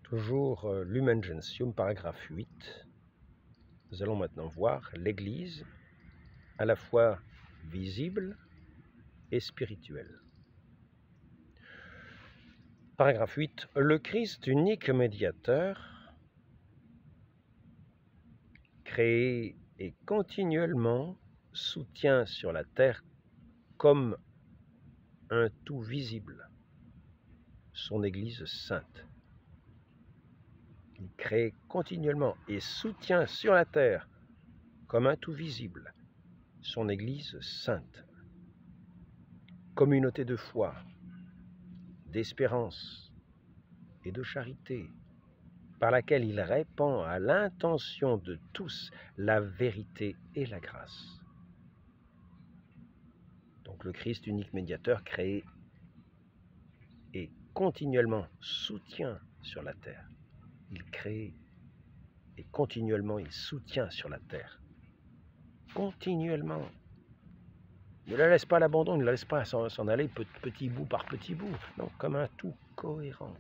Toujours Lumen Gentium, paragraphe 8. Nous allons maintenant voir l'Église à la fois visible et spirituelle. Paragraphe 8. Le Christ, unique médiateur, créé et continuellement soutient sur la terre comme un tout visible son Église sainte. Il crée continuellement et soutient sur la terre comme un tout visible son Église sainte. Communauté de foi, d'espérance et de charité, par laquelle il répand à l'intention de tous la vérité et la grâce. Donc le Christ, unique médiateur, créé et continuellement soutient sur la terre. Il crée et continuellement il soutient sur la terre. Continuellement. Ne la laisse pas à l'abandon, ne la laisse pas s'en aller petit bout par petit bout. Non, comme un tout cohérent.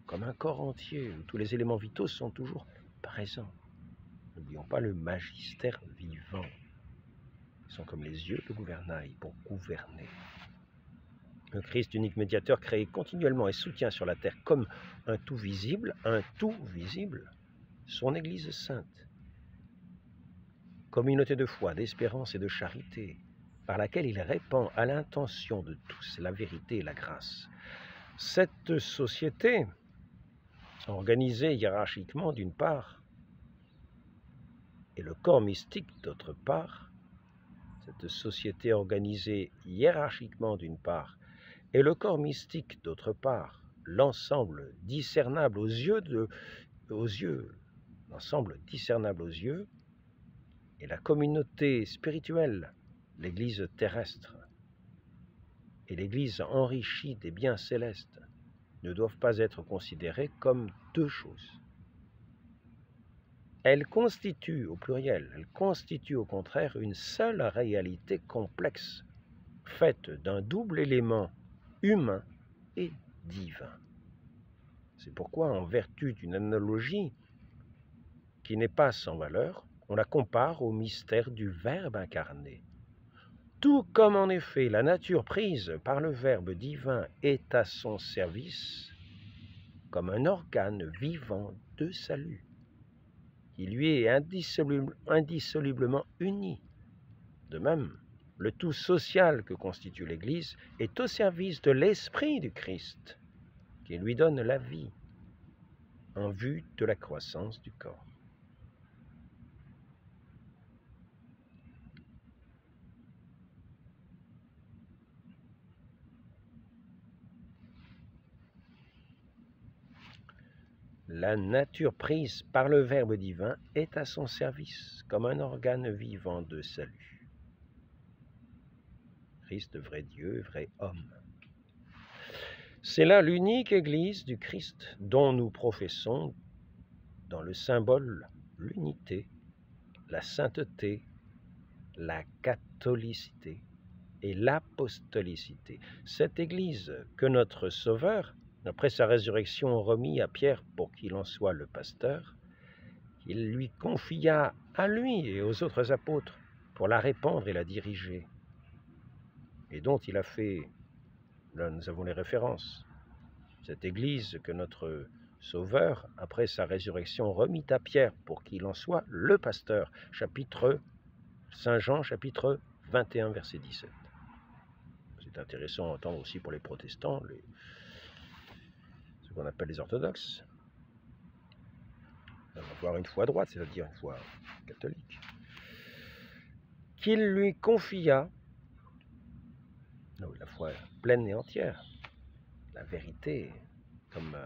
Comme un corps entier où tous les éléments vitaux sont toujours présents. N'oublions pas le magistère vivant. Ils sont comme les yeux de gouvernail pour gouverner. Le Christ, unique médiateur, créé continuellement et soutient sur la terre comme un tout visible, son Église sainte. Communauté de foi, d'espérance et de charité, par laquelle il répand à l'intention de tous la vérité et la grâce. Cette société, organisée hiérarchiquement d'une part, et le corps mystique d'autre part, cette société organisée hiérarchiquement d'une part, et le corps mystique d'autre part, l'ensemble discernable l'ensemble discernable aux yeux, et la communauté spirituelle, l'Église terrestre, et l'Église enrichie des biens célestes, ne doivent pas être considérées comme deux choses. Elles constituent, au pluriel, elles constituent au contraire une seule réalité complexe, faite d'un double élément humain et divin. C'est pourquoi, en vertu d'une analogie qui n'est pas sans valeur, on la compare au mystère du Verbe incarné. Tout comme en effet la nature prise par le Verbe divin est à son service comme un organe vivant de salut, qui lui est indissolublement uni. De même, le tout social que constitue l'Église est au service de l'Esprit du Christ, qui lui donne la vie en vue de la croissance du corps. La nature prise par le Verbe divin est à son service comme un organe vivant de salut. Christ, vrai Dieu, vrai homme. C'est là l'unique Église du Christ dont nous professons dans le symbole l'unité, la sainteté, la catholicité et l'apostolicité. Cette Église que notre Sauveur, après sa résurrection, remit à Pierre pour qu'il en soit le pasteur, il lui confia à lui et aux autres apôtres pour la répandre et la diriger, et dont il a fait, là nous avons les références, cette Église que notre Sauveur, après sa résurrection, remit à Pierre pour qu'il en soit le pasteur, Saint Jean, chapitre 21, verset 17. C'est intéressant à entendre aussi pour les protestants, ce qu'on appelle les orthodoxes, avoir une foi droite, c'est-à-dire une foi catholique, qu'il lui confia la foi pleine et entière, la vérité, comme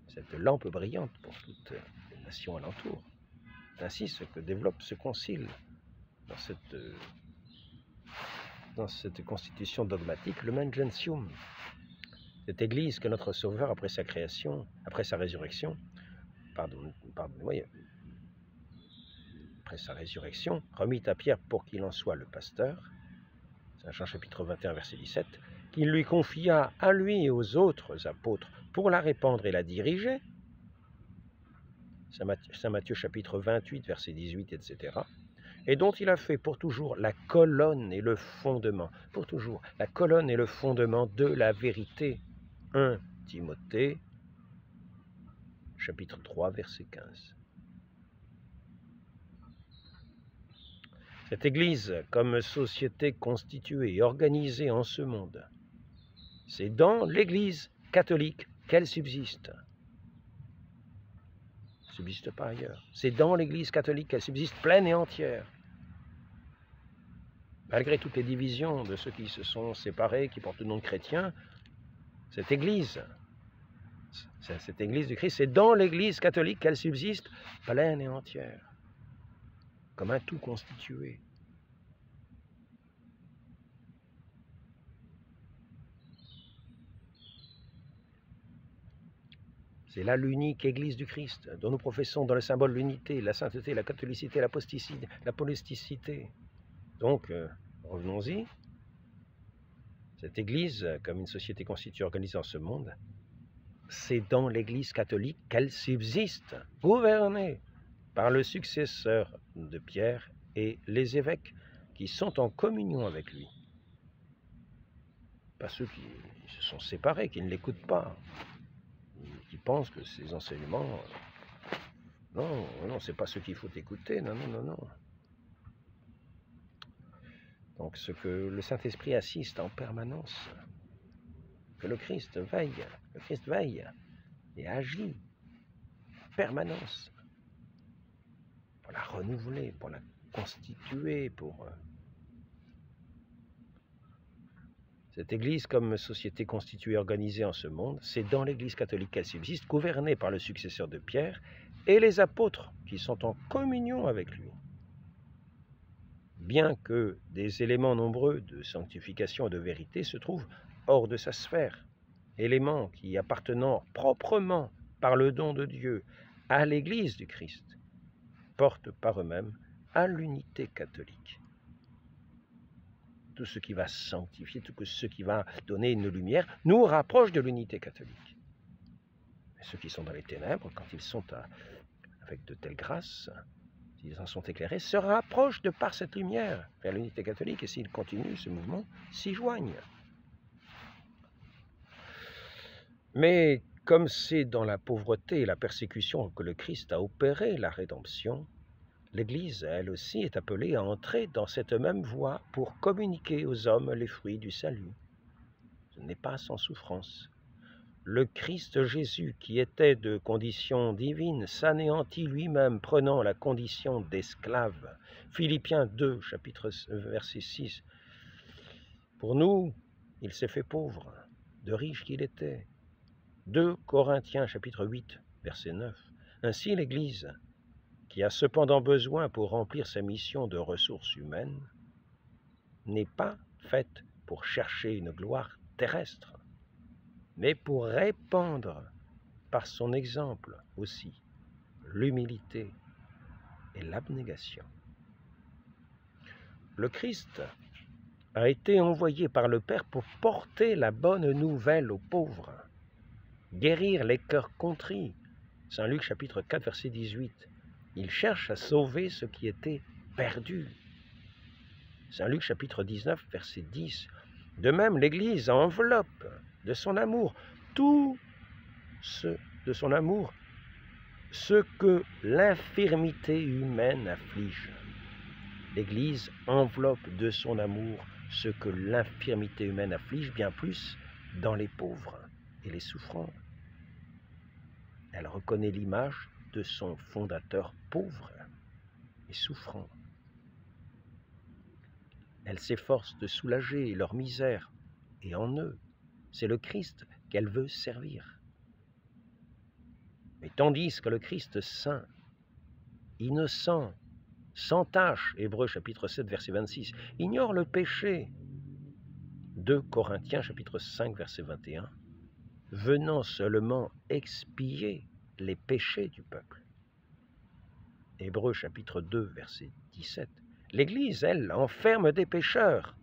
cette lampe brillante pour toutes les nations alentour. C'est ainsi ce que développe ce concile dans cette constitution dogmatique, Lumen Gentium. Cette Église que notre Sauveur, après sa création, après sa résurrection, après sa résurrection, remit à Pierre pour qu'il en soit le pasteur, Saint Jean chapitre 21, verset 17, qu'il lui confia à lui et aux autres apôtres pour la répandre et la diriger, Saint Matthieu chapitre 28, verset 18, etc., et dont il a fait pour toujours la colonne et le fondement, pour toujours, la colonne et le fondement de la vérité. 1 Timothée, chapitre 3, verset 15. Cette Église, comme société constituée et organisée en ce monde, c'est dans l'Église catholique qu'elle subsiste. Elle ne subsiste pas ailleurs. C'est dans l'Église catholique qu'elle subsiste pleine et entière. Malgré toutes les divisions de ceux qui se sont séparés, qui portent le nom de chrétiens, cette Église du Christ, c'est dans l'Église catholique qu'elle subsiste pleine et entière, comme un tout constitué. C'est là l'unique Église du Christ, dont nous professons dans le symbole l'unité, la sainteté, la catholicité, l'apostolicité. Donc, revenons-y. Cette Église, comme une société constituée organisée en ce monde, c'est dans l'Église catholique qu'elle subsiste, gouvernée par le successeur de Pierre et les évêques qui sont en communion avec lui. Pas ceux qui se sont séparés, qui ne l'écoutent pas, qui pensent que ces enseignements... Non, c'est pas ce qu'il faut écouter, non. Donc ce que le Saint-Esprit assiste en permanence, que le Christ veille et agit en permanence pour la renouveler, pour la constituer, pour... Cette Église, comme société constituée et organisée en ce monde, c'est dans l'Église catholique qu'elle subsiste, gouvernée par le successeur de Pierre et les apôtres qui sont en communion avec lui. Bien que des éléments nombreux de sanctification et de vérité se trouvent hors de sa sphère, éléments qui appartenant proprement par le don de Dieu à l'Église du Christ, portent par eux-mêmes à l'unité catholique. Tout ce qui va sanctifier, tout ce qui va donner une lumière, nous rapproche de l'unité catholique. Mais ceux qui sont dans les ténèbres, quand ils sont avec de telles grâces, s'ils en sont éclairés, se rapprochent de par cette lumière vers l'unité catholique, et s'ils continuent ce mouvement, s'y joignent. Mais comme c'est dans la pauvreté et la persécution que le Christ a opéré la rédemption, l'Église, elle aussi, est appelée à entrer dans cette même voie pour communiquer aux hommes les fruits du salut. Ce n'est pas sans souffrance. Le Christ Jésus, qui était de condition divine, s'anéantit lui-même, prenant la condition d'esclave. Philippiens 2, verset 6. Pour nous, il s'est fait pauvre, de riche qu'il était. 2 Corinthiens, chapitre 8, verset 9. Ainsi, l'Église, qui a cependant besoin pour remplir sa mission de ressources humaines, n'est pas faite pour chercher une gloire terrestre, mais pour répandre par son exemple aussi l'humilité et l'abnégation. Le Christ a été envoyé par le Père pour porter la bonne nouvelle aux pauvres, guérir les cœurs contrits. Saint Luc chapitre 4, verset 18. Il cherche à sauver ce qui était perdu. Saint Luc chapitre 19, verset 10. De même, l'Église enveloppe de son amour ce que l'infirmité humaine afflige. L'Église enveloppe de son amour ce que l'infirmité humaine afflige, bien plus dans les pauvres et les souffrants. Elle reconnaît l'image de son fondateur pauvre et souffrant. Elle s'efforce de soulager leur misère, et en eux, c'est le Christ qu'elle veut servir. Mais tandis que le Christ saint, innocent, sans tache, Hébreux chapitre 7, verset 26, ignore le péché, 2 Corinthiens chapitre 5, verset 21, venant seulement expier les péchés du peuple. Hébreux chapitre 2, verset 17. L'Église, elle, enferme des pécheurs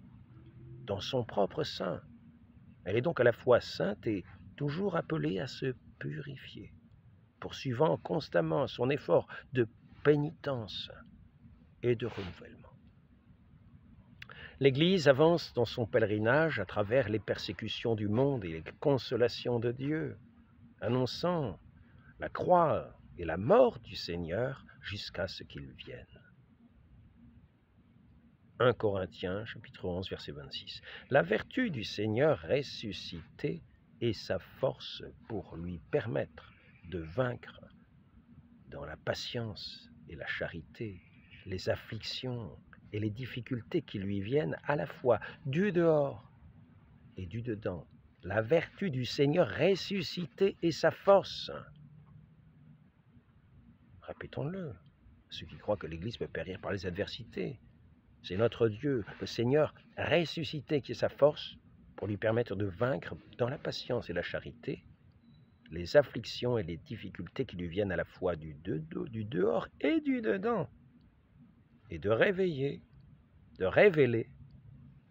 dans son propre sein Elle est donc à la fois sainte et toujours appelée à se purifier, poursuivant constamment son effort de pénitence et de renouvellement. L'Église avance dans son pèlerinage à travers les persécutions du monde et les consolations de Dieu, annonçant la croix et la mort du Seigneur jusqu'à ce qu'il vienne. 1 Corinthiens, chapitre 11, verset 26. La vertu du Seigneur ressuscité est sa force pour lui permettre de vaincre dans la patience et la charité les afflictions et les difficultés qui lui viennent à la fois du dehors et du dedans. La vertu du Seigneur ressuscité est sa force. Répétons-le, ceux qui croient que l'Église peut périr par les adversités. C'est notre Dieu, le Seigneur ressuscité, qui est sa force pour lui permettre de vaincre dans la patience et la charité les afflictions et les difficultés qui lui viennent à la fois du dehors et du dedans, et de réveiller, de révéler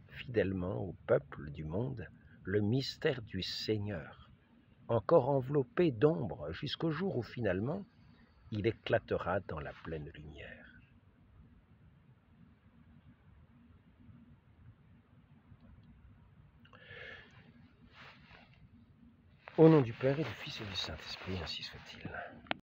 fidèlement au peuple du monde le mystère du Seigneur, encore enveloppé d'ombre jusqu'au jour où finalement il éclatera dans la pleine lumière. Au nom du Père et du Fils et du Saint-Esprit, ainsi soit-il.